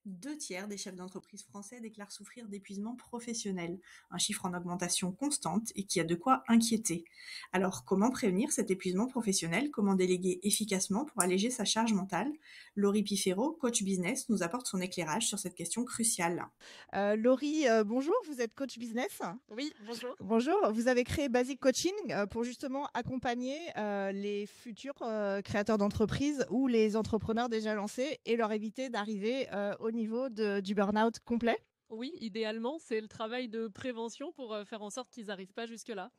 2 tiers des chefs d'entreprise français déclarent souffrir d'épuisement professionnel, un chiffre en augmentation constante et qui a de quoi inquiéter. Alors, comment prévenir cet épuisement professionnel? Comment déléguer efficacement pour alléger sa charge mentale? Laurie Pifero, coach business, nous apporte son éclairage sur cette question cruciale. Laurie, bonjour, vous êtes coach business. Oui, bonjour. Bonjour, vous avez créé Basic Coaching pour justement accompagner les futurs créateurs d'entreprises ou les entrepreneurs déjà lancés et leur éviter d'arriver au niveau du burn-out complet. Oui, idéalement, c'est le travail de prévention pour faire en sorte qu'ils n'arrivent pas jusque-là.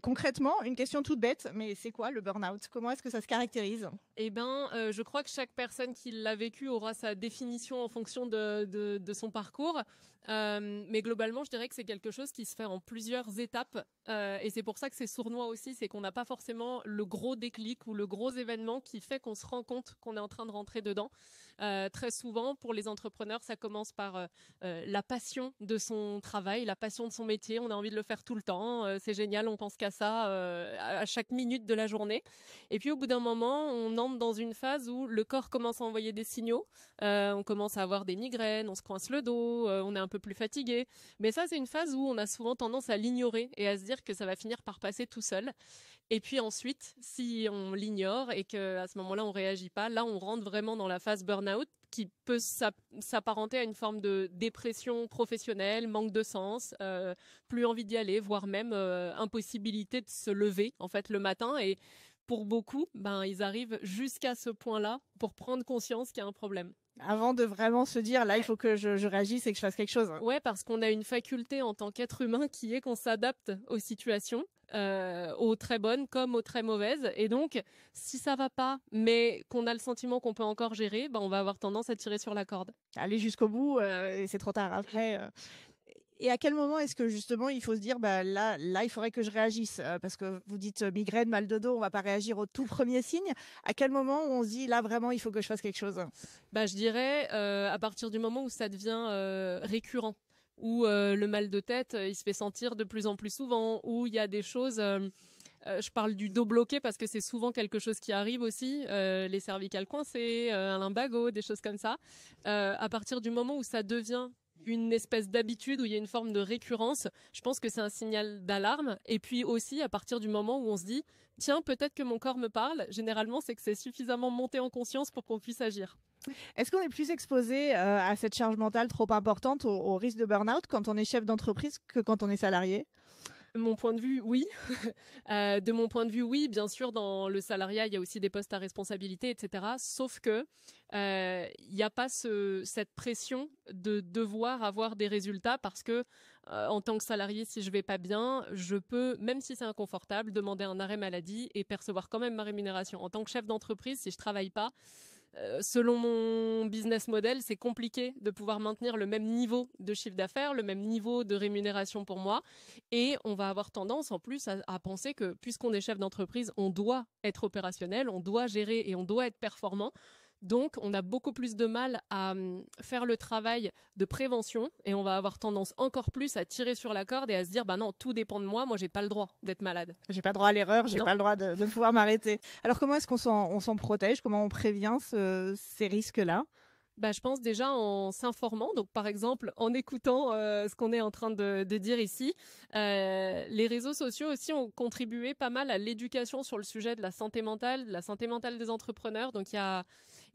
Concrètement, une question toute bête, mais c'est quoi le burn-out? Comment est-ce que ça se caractérise? Eh ben, je crois que chaque personne qui l'a vécu aura sa définition en fonction de son parcours. Mais globalement, je dirais que c'est quelque chose qui se fait en plusieurs étapes. Et c'est pour ça que c'est sournois aussi, c'est qu'on n'a pas forcément le gros déclic ou le gros événement qui fait qu'on se rend compte qu'on est en train de rentrer dedans. Très souvent, pour les entrepreneurs, ça commence par la passion de son travail, la passion de son métier. On a envie de le faire tout le temps. C'est génial, on pense qu'à ça à chaque minute de la journée. Et puis au bout d'un moment, on entre dans une phase où le corps commence à envoyer des signaux. On commence à avoir des migraines, on se coince le dos, on est un peu plus fatigué. Mais ça, c'est une phase où on a souvent tendance à l'ignorer et à se dire que ça va finir par passer tout seul. Et puis ensuite, si on l'ignore et qu'à ce moment-là, on réagit pas, là, on rentre vraiment dans la phase burn-out qui peut s'apparenter à une forme de dépression professionnelle, manque de sens, plus envie d'y aller, voire même impossibilité de se lever en fait le matin. Et pour beaucoup, ils arrivent jusqu'à ce point-là pour prendre conscience qu'il y a un problème. Avant de vraiment se dire, là, il faut que je réagisse et que je fasse quelque chose. Ouais, parce qu'on a une faculté en tant qu'être humain qui est qu'on s'adapte aux situations, aux très bonnes comme aux très mauvaises. Et donc, si ça va pas, mais qu'on a le sentiment qu'on peut encore gérer, on va avoir tendance à tirer sur la corde. Aller jusqu'au bout, et c'est trop tard après. Et à quel moment est-ce que justement il faut se dire là il faudrait que je réagisse parce que vous dites migraine, mal de dos, on va pas réagir au tout premier signe. À quel moment on se dit là vraiment il faut que je fasse quelque chose? Je dirais à partir du moment où ça devient récurrent, où le mal de tête il se fait sentir de plus en plus souvent, où il y a des choses. Je parle du dos bloqué parce que c'est souvent quelque chose qui arrive aussi, les cervicales coincées, un lumbago, des choses comme ça. À partir du moment où ça devient une espèce d'habitude, où il y a une forme de récurrence, je pense que c'est un signal d'alarme. Et puis aussi, à partir du moment où on se dit, tiens, peut-être que mon corps me parle, généralement, c'est que c'est suffisamment monté en conscience pour qu'on puisse agir. Est-ce qu'on est plus exposé à cette charge mentale trop importante, au risque de burn-out quand on est chef d'entreprise que quand on est salarié? Mon point de vue, oui. De mon point de vue, oui. Bien sûr, dans le salariat, il y a aussi des postes à responsabilité, etc. Sauf que il n'y a pas cette pression de devoir avoir des résultats parce que en tant que salarié, si je vais pas bien, je peux, même si c'est inconfortable, demander un arrêt maladie et percevoir quand même ma rémunération. En tant que chef d'entreprise, si je travaille pas, selon mon business model, c'est compliqué de pouvoir maintenir le même niveau de chiffre d'affaires, le même niveau de rémunération pour moi. Et on va avoir tendance en plus à penser que puisqu'on est chef d'entreprise, on doit être opérationnel, on doit gérer et on doit être performant. Donc, on a beaucoup plus de mal à faire le travail de prévention et on va avoir tendance encore plus à tirer sur la corde et à se dire, non, tout dépend de moi, j'ai pas le droit d'être malade. J'ai pas le droit à l'erreur, j'ai Non. pas le droit de pouvoir m'arrêter. Alors, comment est-ce on s'en protège? Comment on prévient ces risques-là? Je pense déjà en s'informant, donc par exemple en écoutant ce qu'on est en train de dire ici. Les réseaux sociaux aussi ont contribué pas mal à l'éducation sur le sujet de la santé mentale des entrepreneurs. Donc il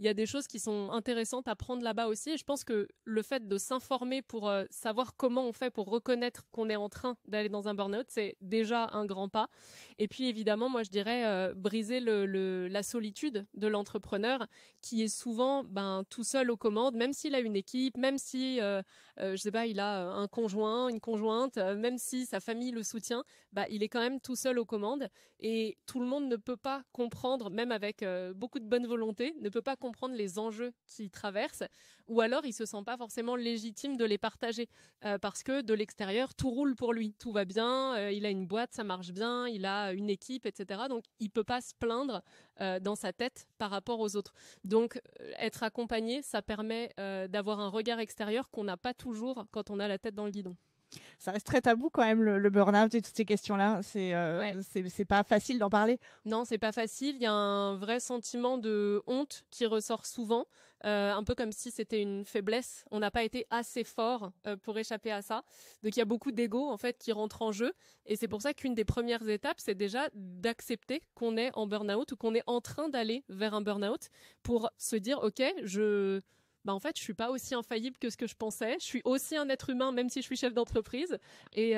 y a des choses qui sont intéressantes à prendre là-bas aussi. Et je pense que le fait de s'informer pour savoir comment on fait pour reconnaître qu'on est en train d'aller dans un burn-out, c'est déjà un grand pas. Et puis évidemment, moi je dirais briser la solitude de l'entrepreneur qui est souvent tout seul aux commandes, même s'il a une équipe, même si je sais pas, il a un conjoint, une conjointe, même si sa famille le soutient, il est quand même tout seul aux commandes et tout le monde ne peut pas comprendre, même avec beaucoup de bonne volonté, ne peut pas comprendre les enjeux qu'il traverse, ou alors il se sent pas forcément légitime de les partager parce que de l'extérieur tout roule pour lui, tout va bien, il a une boîte, ça marche bien, il a une équipe, etc. Donc il peut pas se plaindre dans sa tête par rapport aux autres. Donc être accompagné, ça permet d'avoir un regard extérieur qu'on n'a pas toujours quand on a la tête dans le guidon. Ça reste très tabou quand même le burn-out et toutes ces questions-là. C'est pas facile d'en parler. Non, c'est pas facile. Il y a un vrai sentiment de honte qui ressort souvent, un peu comme si c'était une faiblesse. On n'a pas été assez fort pour échapper à ça. Donc il y a beaucoup d'ego en fait qui rentre en jeu, et c'est pour ça qu'une des premières étapes, c'est déjà d'accepter qu'on est en burn-out ou qu'on est en train d'aller vers un burn-out, pour se dire ok, en fait, je suis pas aussi infaillible que ce que je pensais. Je suis aussi un être humain, même si je suis chef d'entreprise. Et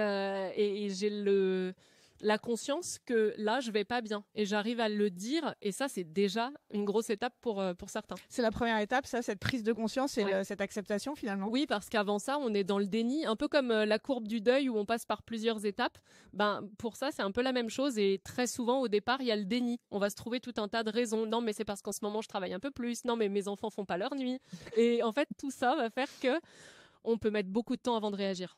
j'ai la conscience que là, je vais pas bien. Et j'arrive à le dire. Et ça, c'est déjà une grosse étape pour certains. C'est la première étape, ça, cette prise de conscience et cette acceptation finalement. Oui, parce qu'avant ça, on est dans le déni, un peu comme la courbe du deuil où on passe par plusieurs étapes. Pour ça, c'est un peu la même chose. Et très souvent, au départ, il y a le déni. On va se trouver tout un tas de raisons. Non, mais c'est parce qu'en ce moment, je travaille un peu plus. Non, mais mes enfants font pas leur nuit. Et en fait, tout ça va faire que on peut mettre beaucoup de temps avant de réagir.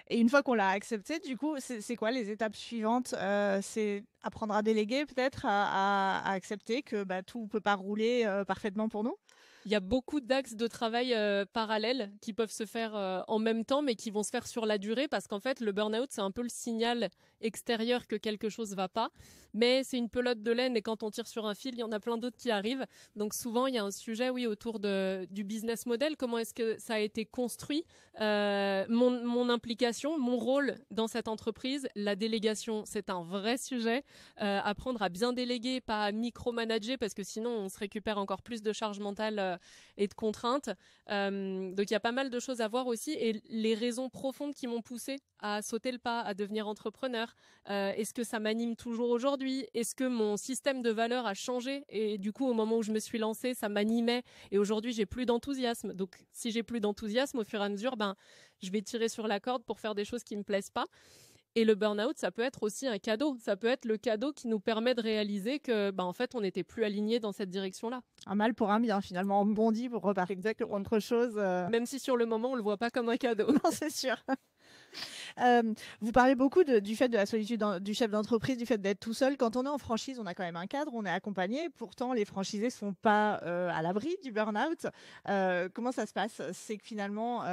Et une fois qu'on l'a accepté, du coup, c'est quoi les étapes suivantes? C'est apprendre à déléguer, peut-être, à accepter que tout peut pas rouler parfaitement pour nous? Il y a beaucoup d'axes de travail parallèles qui peuvent se faire en même temps, mais qui vont se faire sur la durée, parce qu'en fait, le burn-out, c'est un peu le signal extérieur que quelque chose va pas, mais c'est une pelote de laine, et quand on tire sur un fil, il y en a plein d'autres qui arrivent. Donc souvent, il y a un sujet, oui, autour du business model. Comment est-ce que ça a été construit, mon implication, mon rôle dans cette entreprise. La délégation, c'est un vrai sujet. Apprendre à bien déléguer, pas à micromanager, parce que sinon, on se récupère encore plus de charge mentale et de contraintes. Donc il y a pas mal de choses à voir aussi, et les raisons profondes qui m'ont poussée à sauter le pas, à devenir entrepreneur. Est-ce que ça m'anime toujours aujourd'hui? Est-ce que mon système de valeurs a changé, et du coup au moment où je me suis lancée, ça m'animait, et aujourd'hui j'ai plus d'enthousiasme. Donc si j'ai plus d'enthousiasme, au fur et à mesure, je vais tirer sur la corde pour faire des choses qui me plaisent pas. Et le burn-out, ça peut être aussi un cadeau. Ça peut être le cadeau qui nous permet de réaliser que, en fait, on n'était plus alignés dans cette direction-là. Un mal pour un bien, finalement. On bondit pour repartir exactement autre chose. Même si sur le moment, on le voit pas comme un cadeau. Non, c'est sûr. Vous parlez beaucoup du fait de la solitude du chef d'entreprise, du fait d'être tout seul. Quand on est en franchise, on a quand même un cadre, on est accompagné. Pourtant, les franchisés sont pas à l'abri du burn-out. Comment ça se passe? C'est que finalement,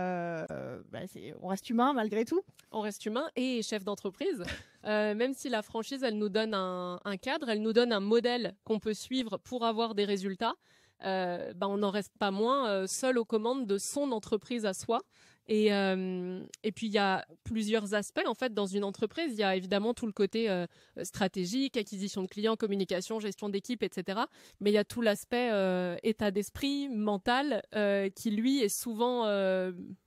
on reste humain malgré tout. On reste humain et chef d'entreprise. Même si la franchise, elle nous donne un cadre, elle nous donne un modèle qu'on peut suivre pour avoir des résultats. On n'en reste pas moins seul aux commandes de son entreprise à soi. Et puis il y a plusieurs aspects en fait dans une entreprise. Il y a évidemment tout le côté stratégique, acquisition de clients, communication, gestion d'équipe, etc. Mais il y a tout l'aspect état d'esprit, mental, qui lui est souvent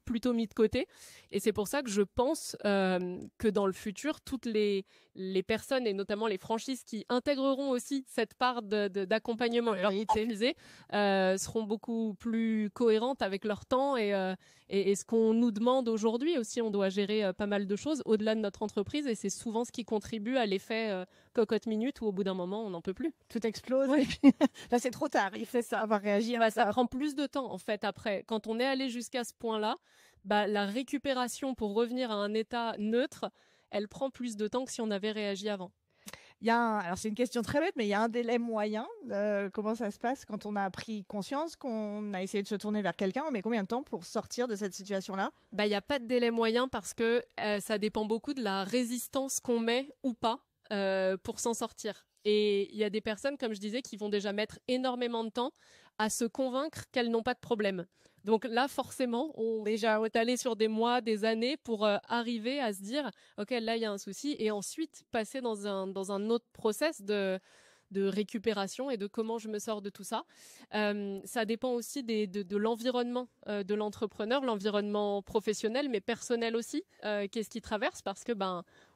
plutôt mis de côté. Et c'est pour ça que je pense que dans le futur, toutes les personnes, et notamment les franchises qui intégreront aussi cette part d'accompagnement et leur seront beaucoup plus cohérentes avec leur temps et ce qu'on nous demande aujourd'hui aussi. On doit gérer pas mal de choses au-delà de notre entreprise, et c'est souvent ce qui contribue à l'effet cocotte minute où au bout d'un moment on n'en peut plus. Tout explose. Oui. Là c'est trop tard, il faut savoir réagir. Ça prend plus de temps en fait après. Quand on est allé jusqu'à ce point-là, la récupération pour revenir à un état neutre, elle prend plus de temps que si on avait réagi avant. Alors c'est une question très bête, mais il y a un délai moyen. Comment ça se passe quand on a pris conscience qu'on a essayé de se tourner vers quelqu'un? On met combien de temps pour sortir de cette situation-là? Il n'y a pas de délai moyen, parce que ça dépend beaucoup de la résistance qu'on met ou pas pour s'en sortir. Et il y a des personnes, comme je disais, qui vont déjà mettre énormément de temps à se convaincre qu'elles n'ont pas de problème. Donc là, forcément, on est déjà étalé sur des mois, des années pour arriver à se dire « Ok, là, il y a un souci », et ensuite passer dans un autre process de récupération et de comment je me sors de tout ça. Ça dépend aussi de l'environnement de l'entrepreneur, l'environnement professionnel, mais personnel aussi. Qu'est-ce qu'il traverse? Parce que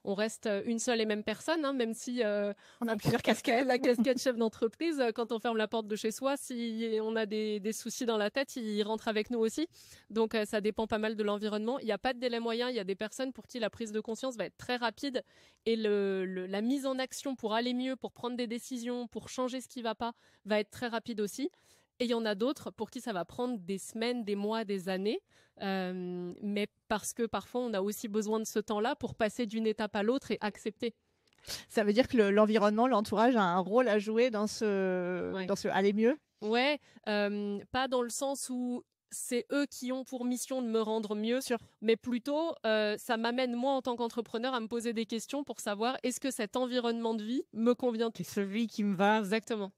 on reste une seule et même personne, hein, même si on a plusieurs casquettes. La casquette chef d'entreprise, quand on ferme la porte de chez soi, si on a des soucis dans la tête, il rentre avec nous aussi. Donc ça dépend pas mal de l'environnement. Il n'y a pas de délai moyen. Il y a des personnes pour qui la prise de conscience va être très rapide, et la mise en action pour aller mieux, pour prendre des décisions, pour changer ce qui va pas, va être très rapide aussi. Et il y en a d'autres pour qui ça va prendre des semaines, des mois, des années, mais parce que parfois on a aussi besoin de ce temps-là pour passer d'une étape à l'autre et accepter. Ça veut dire que l'environnement, l'entourage a un rôle à jouer dans ce aller mieux? Ouais, pas dans le sens où c'est eux qui ont pour mission de me rendre mieux, Sûr. mais plutôt ça m'amène moi en tant qu'entrepreneur à me poser des questions pour savoir est-ce que cet environnement de vie me convient. C'est celui qui me va. Exactement.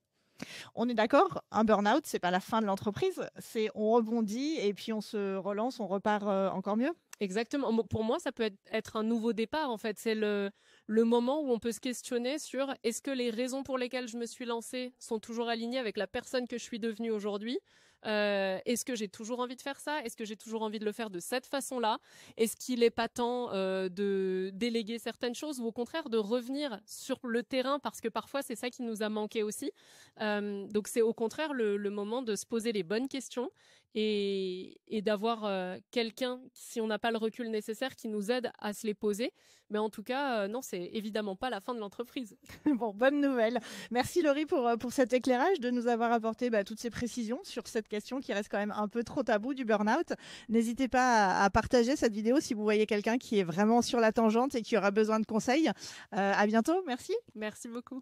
On est d'accord, un burn-out, c'est pas la fin de l'entreprise, c'est on rebondit et puis on se relance, on repart encore mieux. Exactement. Pour moi, ça peut être un nouveau départ. En fait, c'est le moment où on peut se questionner sur est-ce que les raisons pour lesquelles je me suis lancée sont toujours alignées avec la personne que je suis devenue aujourd'hui. Est-ce que j'ai toujours envie de faire ça? Est-ce que j'ai toujours envie de le faire de cette façon-là? Est-ce qu'il n'est pas temps de déléguer certaines choses ou au contraire de revenir sur le terrain parce que parfois c'est ça qui nous a manqué aussi. Donc c'est au contraire le moment de se poser les bonnes questions et d'avoir quelqu'un, si on n'a pas le recul nécessaire, qui nous aide à se les poser. Mais en tout cas, non, c'est évidemment pas la fin de l'entreprise. Bon, bonne nouvelle. Merci Laurie pour cet éclairage, de nous avoir apporté toutes ces précisions sur cette question qui reste quand même un peu trop tabou du burn-out. N'hésitez pas à partager cette vidéo si vous voyez quelqu'un qui est vraiment sur la tangente et qui aura besoin de conseils. À bientôt, merci. Merci beaucoup.